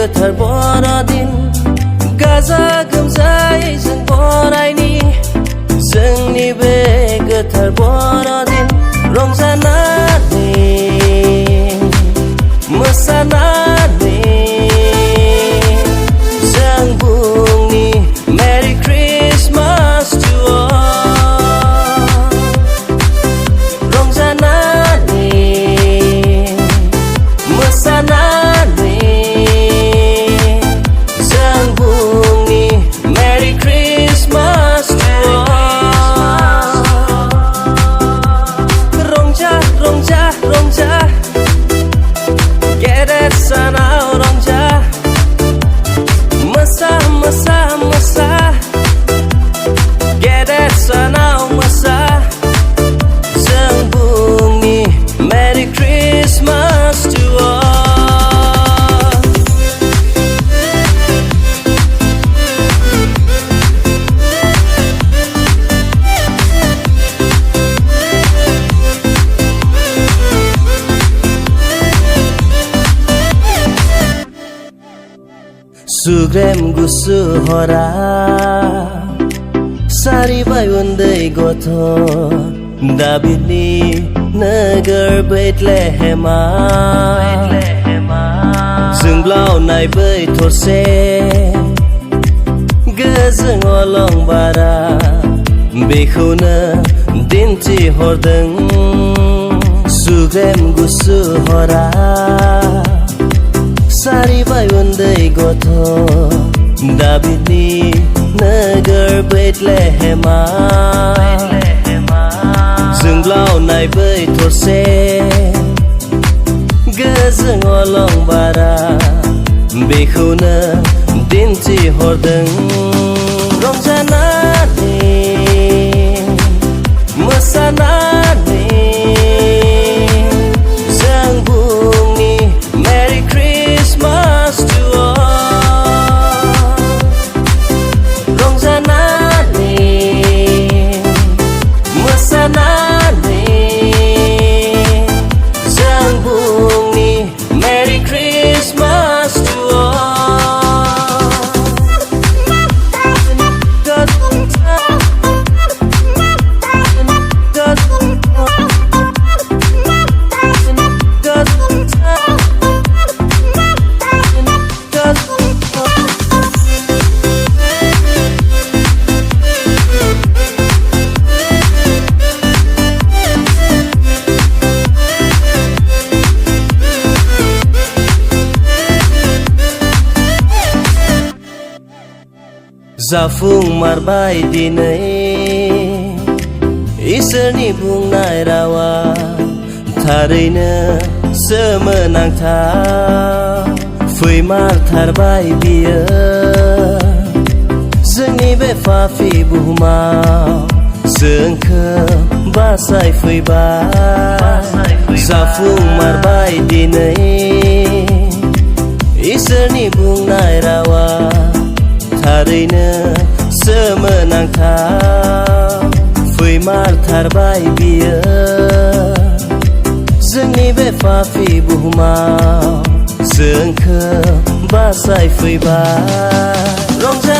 गोथार बर'दिन गाजा गोमजायै जों बरायनि जोंनि बे गोथार बर'दिन रंजानानै मोसानानै जों बुंनि मेरि क्रिसमास टु all रंजानानै मोसानानै जों बुंनि मेरि क्रिसमास टु all रंजा रंजा रंजा गेदेर सानाव रंजा मोसा मोसा मोसा गेदेर सानाव मोसा जों बुंनि मेरि क्रिसमास टु all सुग्रेम गुसु हरा सारिबाय उन्दै गथ' दाबिदनि नोगोर बेथलेहेमा जोंब्लावनाय बै थरसे गोजों अलंबारा बेखौनो दिन्थिहरदों सुग्रेम गुसु हरा सारिबाय उन्दै गथ' दाबिदनि नोगोर बेथलेहेमा जोंब्लावनाय बै थरसे गोजों अलंबारा बेखौनो दिन्थिहरदों रंजानानै मोसानानै जों बुंनि मेरि क्रिसमास टु all रंजानानै मोसानानै जों बुंनि मेरि क्रिसमास टु जाफुंमारबाय दिनै इसोरनि बुंनाय रावा थारैनो सोमोनांथाव फैमारथारबाय बियो जोंनि बे पापि बुहुमाव जोंखौ बासायफैबाय जाफुंमारबाय दिनै इसोरनि बुंनाय रावा थारैनो सोमोनांथाव फैमारथारबाय बियो जोंनि बे पापि बुहुमाव जोंखौ बासायफैबाय रंजा